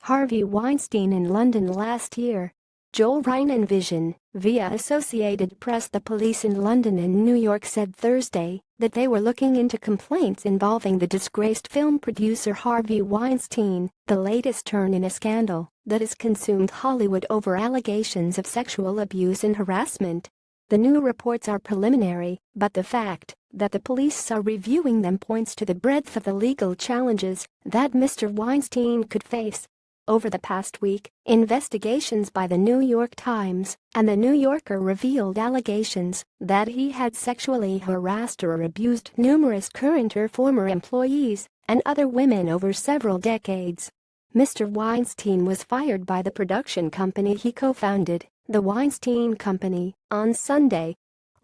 Harvey Weinstein in London last year. Joel Ryan Vision, via Associated Press. The police in London and New York said Thursday that they were looking into complaints involving the disgraced film producer Harvey Weinstein, the latest turn in a scandal that has consumed Hollywood over allegations of sexual abuse and harassment. The new reports are preliminary, but the fact that the police are reviewing them points to the breadth of the legal challenges that Mr. Weinstein could face. Over the past week, investigations by the New York Times and the New Yorker revealed allegations that he had sexually harassed or abused numerous current or former employees and other women over several decades. Mr. Weinstein was fired by the production company he co-founded, the Weinstein Company, on Sunday.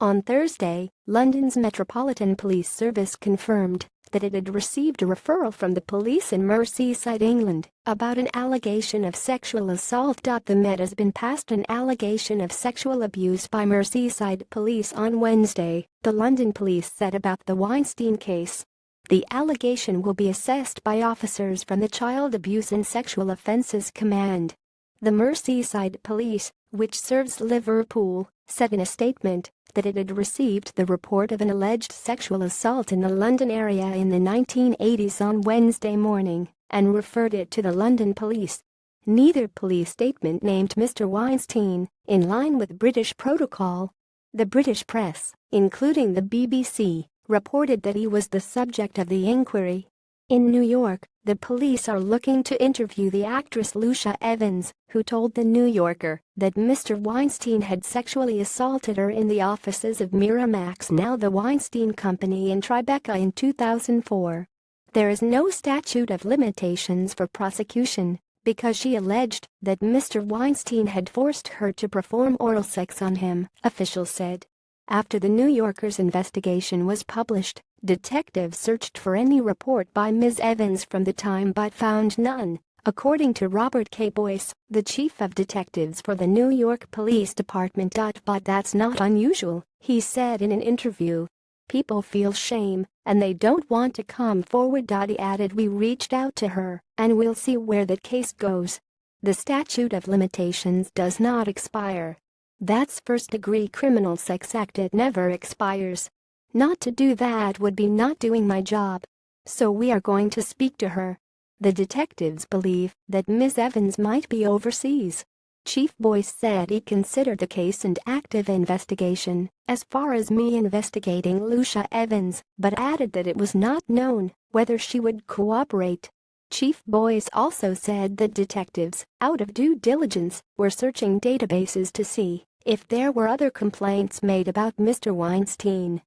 On Thursday, London's Metropolitan Police Service confirmed that it had received a referral from the police in Merseyside, England, about an allegation of sexual assault. The Met has been passed an allegation of sexual abuse by Merseyside police on Wednesday, the London police said about the Weinstein case. The allegation will be assessed by officers from the Child Abuse and Sexual Offences Command. The Merseyside police, which serves Liverpool, said in a statement that it had received the report of an alleged sexual assault in the London area in the 1980s on Wednesday morning and referred it to the London police. Neither police statement named Mr. Weinstein, in line with British protocol. The British press, including the BBC, reported that he was the subject of the inquiry. In New York, the police are looking to interview the actress Lucia Evans, who told The New Yorker that Mr. Weinstein had sexually assaulted her in the offices of Miramax, now the Weinstein Company, in Tribeca in 2004. There is no statute of limitations for prosecution because she alleged that Mr. Weinstein had forced her to perform oral sex on him, officials said. After the New Yorker's investigation was published, detectives searched for any report by Ms. Evans from the time but found none, according to Robert K. Boyce, the chief of detectives for the New York Police Department. But that's not unusual, he said in an interview. People feel shame, and they don't want to come forward. He added, we reached out to her, and we'll see where that case goes. The statute of limitations does not expire. That's first-degree criminal sex act. It never expires. Not to do that would be not doing my job. So we are going to speak to her. The detectives believe that Ms. Evans might be overseas. Chief Boyce said he considered the case an active investigation as far as me investigating Lucia Evans, but added that it was not known whether she would cooperate. Chief Boyce also said that detectives, out of due diligence, were searching databases to see if there were other complaints made about Mr. Weinstein.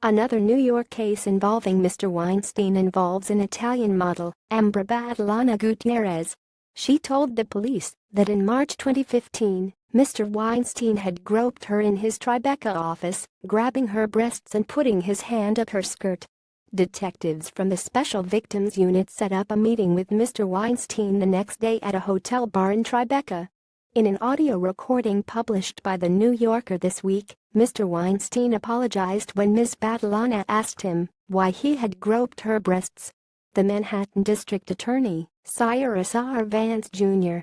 Another New York case involving Mr. Weinstein involves an Italian model, Ambra Badalona Gutierrez. She told the police that in March 2015, Mr. Weinstein had groped her in his Tribeca office, grabbing her breasts and putting his hand up her skirt. Detectives from the Special Victims Unit set up a meeting with Mr. Weinstein the next day at a hotel bar in Tribeca. In an audio recording published by The New Yorker this week, Mr. Weinstein apologized when Ms. Badalona asked him why he had groped her breasts. The Manhattan District Attorney, Cyrus R. Vance Jr.,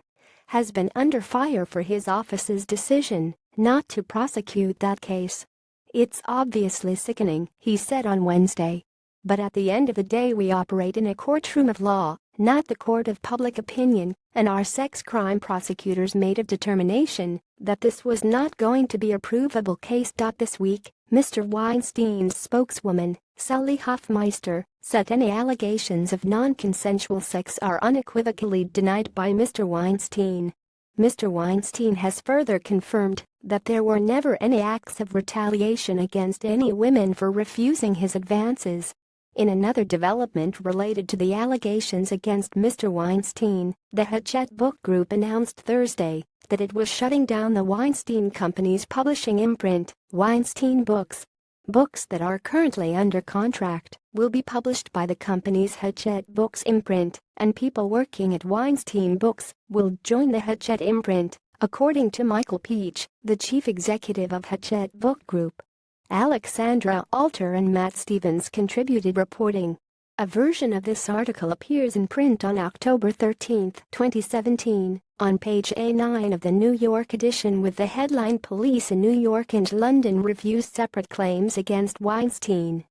has been under fire for his office's decision not to prosecute that case. It's obviously sickening, he said on Wednesday. But at the end of the day, we operate in a courtroom of law, not the court of public opinion, and our sex crime prosecutors made a determination that this was not going to be a provable case. This week, Mr. Weinstein's spokeswoman, Sally Hofmeister, said any allegations of non-consensual sex are unequivocally denied by Mr. Weinstein. Mr. Weinstein has further confirmed that there were never any acts of retaliation against any women for refusing his advances. In another development related to the allegations against Mr. Weinstein, the Hachette Book Group announced Thursday that it was shutting down the Weinstein Company's publishing imprint, Weinstein Books. Books that are currently under contract will be published by the company's Hachette Books imprint, and people working at Weinstein Books will join the Hachette imprint, according to Michael Peach, the chief executive of Hachette Book Group. Alexandra Alter and Matt Stevens contributed reporting. A version of this article appears in print on October 13, 2017, on page A9 of the New York edition with the headline "Police in New York and London Review Separate Claims Against Weinstein."